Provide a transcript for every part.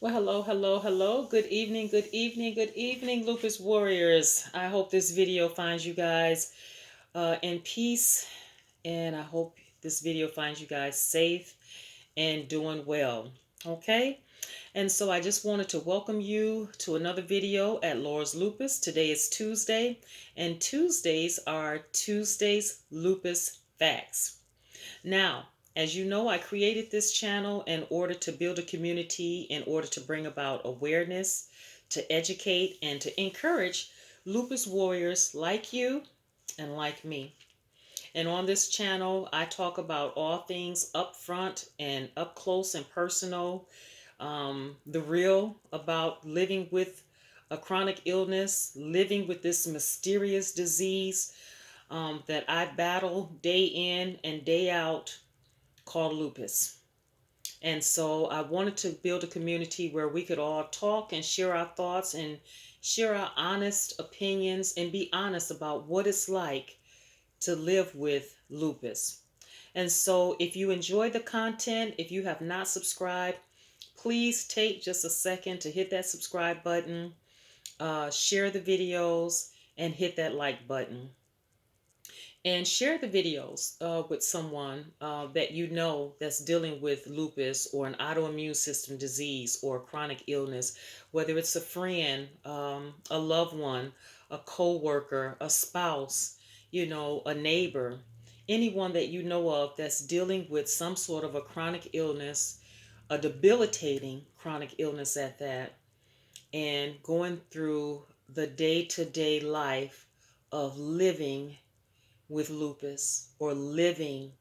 Well, hello, hello, hello. Good evening, good evening, good evening, Lupus Warriors. I hope this video finds you guys in peace, and I hope this video finds you guys safe and doing well. Okay? And so I just wanted to welcome you to another video at Laura's Lupus. Today is Tuesday, and Tuesdays are Tuesday's Lupus Facts. Now, as you know, I created this channel in order to build a community, in order to bring about awareness, to educate, and to encourage lupus warriors like you and like me. And on this channel, I talk about all things up front and up close and personal, the real about living with a chronic illness, living with this mysterious disease that I battle day in and day out called Lupus. And so I wanted to build a community where we could all talk and share our thoughts and share our honest opinions and be honest about what it's like to live with lupus. And so if you enjoy the content, if you have not subscribed, please take just a second to hit that subscribe button, share the videos, and hit that like button. And share the videos with someone that you know that's dealing with lupus or an autoimmune system disease or chronic illness, whether it's a friend, a loved one, a co-worker, a spouse, a neighbor, anyone that you know of that's dealing with some sort of a chronic illness, a debilitating chronic illness at that, and going through the day-to-day life of living with lupus or living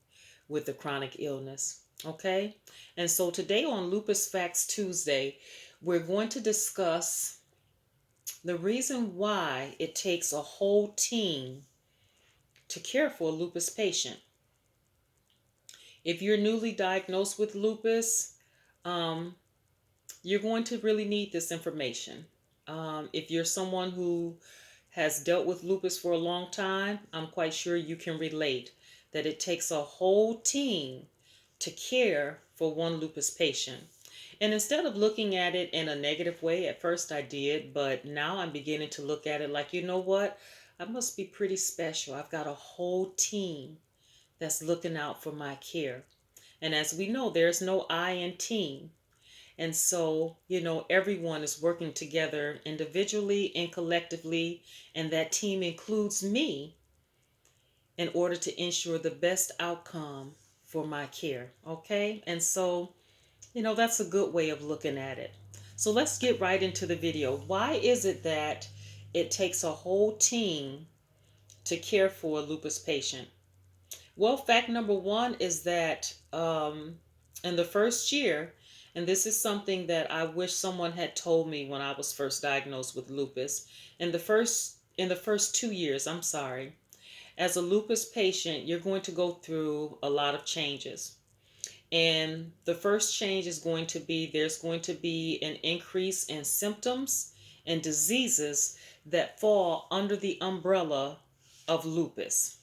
with the chronic illness. Okay? And so today on Lupus Facts Tuesday, we're going to discuss the reason why it takes a whole team to care for a lupus patient. If you're newly diagnosed with lupus, um, you're going to really need this information. If you're someone who has dealt with lupus for a long time, I'm quite sure you can relate that it takes a whole team to care for one lupus patient. And instead of looking at it in a negative way, at first I did, but now I'm beginning to look at it like, you know what? I must be pretty special. I've got a whole team that's looking out for my care. And as we know, there's no I in team. And so, everyone is working together individually and collectively, and that team includes me in order to ensure the best outcome for my care. Okay? And so, that's a good way of looking at it. So let's get right into the video. Why is it that it takes a whole team to care for a lupus patient? Well, fact number one is that in the first year, and this is something that I wish someone had told me when I was first diagnosed with lupus, in the first 2 years, I'm sorry, as a lupus patient, you're going to go through a lot of changes. And the first change is going to be there's going to be an increase in symptoms and diseases that fall under the umbrella of lupus.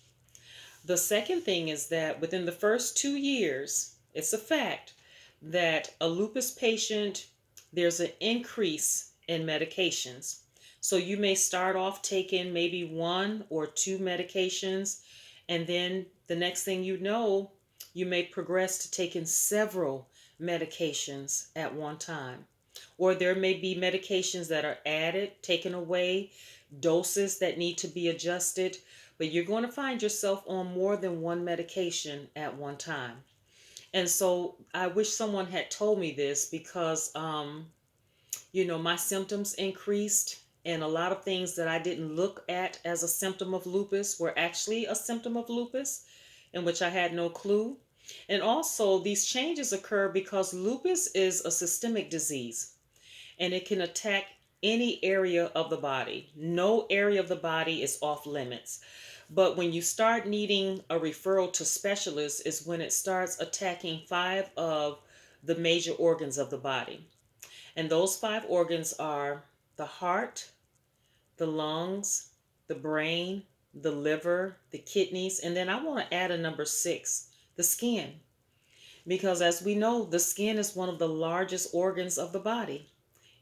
The second thing is that within the first 2 years, it's a fact that a lupus patient, there's an increase in medications. So you may start off taking maybe one or two medications, and then the next thing you know, you may progress to taking several medications at one time. Or there may be medications that are added, taken away, doses that need to be adjusted, but you're going to find yourself on more than one medication at one time. And so I wish someone had told me this because, my symptoms increased, and a lot of things that I didn't look at as a symptom of lupus were actually a symptom of lupus, in which I had no clue. And also, these changes occur because lupus is a systemic disease and it can attack any area of the body. No area of the body is off limits. But when you start needing a referral to specialists is when it starts attacking five of the major organs of the body. And those five organs are the heart, the lungs, the brain, the liver, the kidneys, and then I want to add a number six, the skin. Because as we know, the skin is one of the largest organs of the body.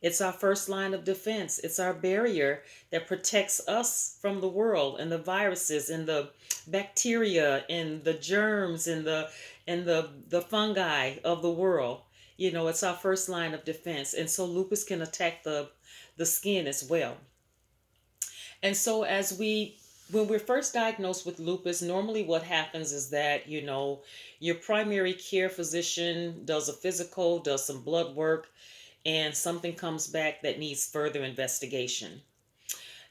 It's our first line of defense. It's our barrier that protects us from the world and the viruses and the bacteria and the germs and the fungi of the world. It's our first line of defense. And so lupus can attack the skin as well. And so when we're first diagnosed with lupus, normally what happens is that, your primary care physician does a physical, does some blood work, and something comes back that needs further investigation.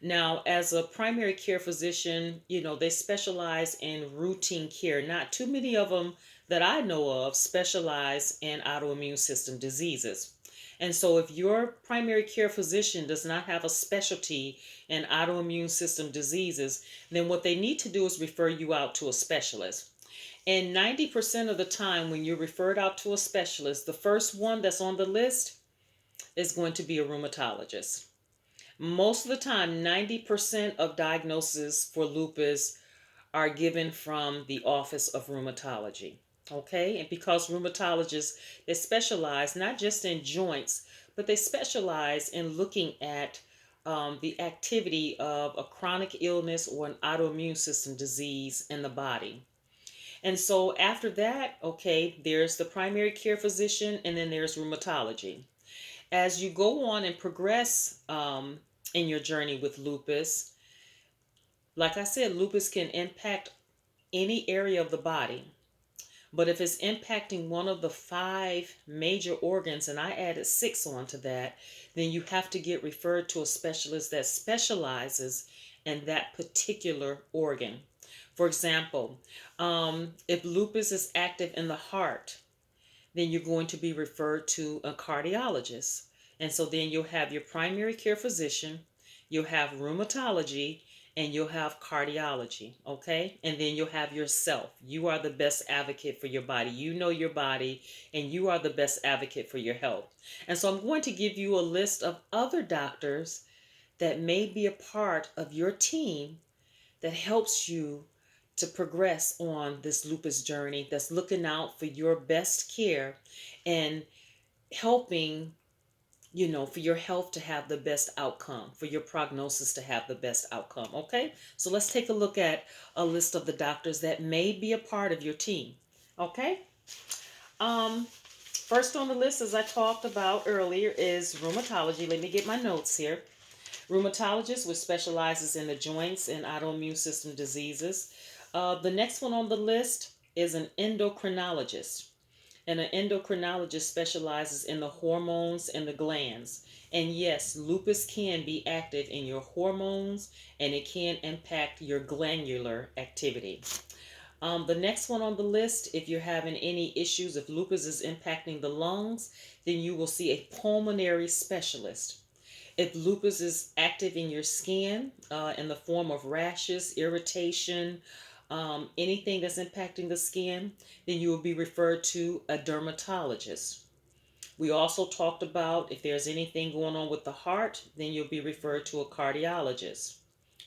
Now, as a primary care physician, they specialize in routine care. Not too many of them that I know of specialize in autoimmune system diseases. And so, if your primary care physician does not have a specialty in autoimmune system diseases, then what they need to do is refer you out to a specialist. And 90% of the time, when you're referred out to a specialist, the first one that's on the list is going to be a rheumatologist. Most of the time, 90% of diagnoses for lupus are given from the Office of Rheumatology. Okay, and because rheumatologists, they specialize not just in joints, but they specialize in looking at the activity of a chronic illness or an autoimmune system disease in the body. And so after that, okay, there's the primary care physician, and then there's rheumatology. As you go on and progress in your journey with lupus, like I said, lupus can impact any area of the body. But if it's impacting one of the five major organs, and I added six onto that, then you have to get referred to a specialist that specializes in that particular organ. For example, if lupus is active in the heart, then you're going to be referred to a cardiologist. And so then you'll have your primary care physician, you'll have rheumatology, and you'll have cardiology, okay? And then you'll have yourself. You are the best advocate for your body. You know your body, and you are the best advocate for your health. And so I'm going to give you a list of other doctors that may be a part of your team that helps you to progress on this lupus journey, that's looking out for your best care and helping, for your health to have the best outcome, for your prognosis to have the best outcome. Okay, so let's take a look at a list of the doctors that may be a part of your team. Okay, first on the list, as I talked about earlier, is rheumatology. Let me get my notes here. Rheumatologist, which specializes in the joints and autoimmune system diseases. The next one on the list is an endocrinologist. And an endocrinologist specializes in the hormones and the glands. And yes, lupus can be active in your hormones and it can impact your glandular activity. The next one on the list, if you're having any issues, if lupus is impacting the lungs, then you will see a pulmonary specialist. If lupus is active in your skin in the form of rashes, irritation, anything that's impacting the skin, then you will be referred to a dermatologist. We also talked about if there's anything going on with the heart, then you'll be referred to a cardiologist.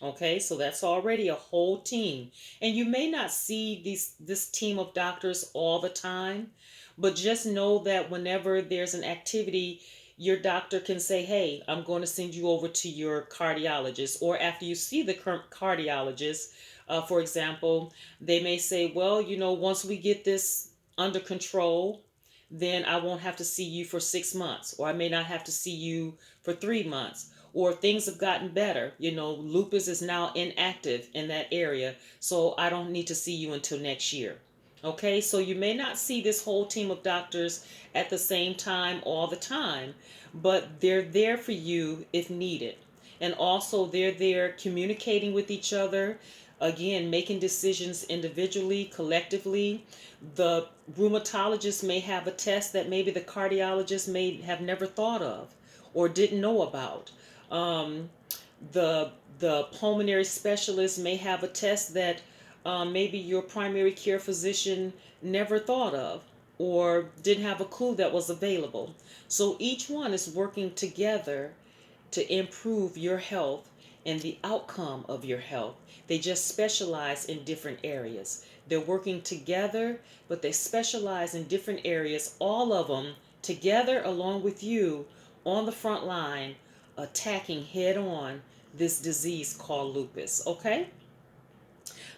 Okay, so that's already a whole team. And you may not see this team of doctors all the time, but just know that whenever there's an activity, your doctor can say, hey, I'm going to send you over to your cardiologist. Or after you see the cardiologist, for example, they may say, well, once we get this under control, then I won't have to see you for 6 months, or I may not have to see you for 3 months, or things have gotten better. Lupus is now inactive in that area, so I don't need to see you until next year. Okay, so you may not see this whole team of doctors at the same time all the time, but they're there for you if needed. And also, they're there communicating with each other, again, making decisions individually, collectively. The rheumatologist may have a test that maybe the cardiologist may have never thought of or didn't know about. Um, the pulmonary specialist may have a test that maybe your primary care physician never thought of or didn't have a clue that was available. So each one is working together to improve your health and the outcome of your health. They just specialize in different areas. They're working together, but they specialize in different areas, all of them together along with you on the front line, attacking head on this disease called lupus. Okay?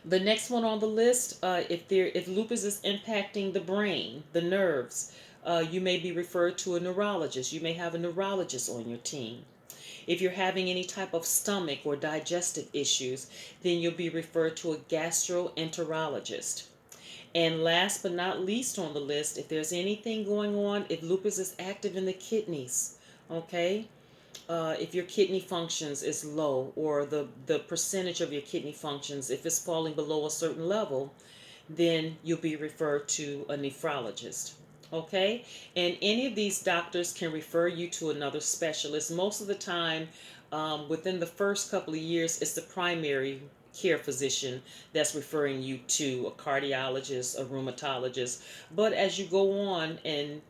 The next one on the list, if lupus is impacting the brain, the nerves, you may be referred to a neurologist. You may have a neurologist on your team. If you're having any type of stomach or digestive issues, then you'll be referred to a gastroenterologist. And last but not least on the list, if there's anything going on, if lupus is active in the kidneys, okay, if your kidney functions is low, or the percentage of your kidney functions, if it's falling below a certain level, then you'll be referred to a nephrologist. Okay? And any of these doctors can refer you to another specialist. Most of the time, within the first couple of years, it's the primary care physician that's referring you to a cardiologist, a rheumatologist. But as you go on and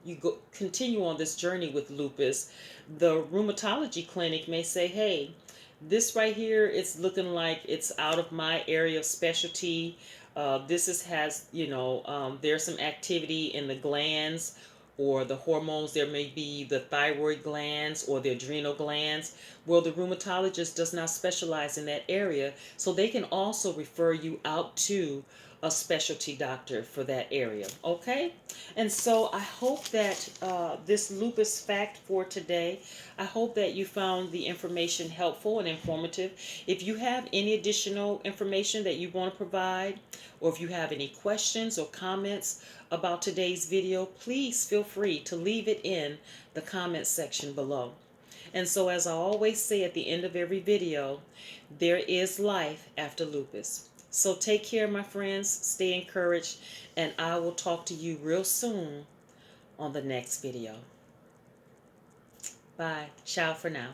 continue on this journey with lupus, the rheumatology clinic may say, hey, this right here, it's looking like it's out of my area of specialty. There's some activity in the glands or the hormones. There may be the thyroid glands or the adrenal glands. Well, the rheumatologist does not specialize in that area, so they can also refer you out to a specialty doctor for that area. Okay? And so I hope that this lupus fact for today, I hope that you found the information helpful and informative. If you have any additional information that you want to provide, or if you have any questions or comments about today's video, please feel free to leave it in the comment section below. And so, as I always say at the end of every video, there is life after lupus. So take care, my friends, stay encouraged, and I will talk to you real soon on the next video. Bye. Ciao for now.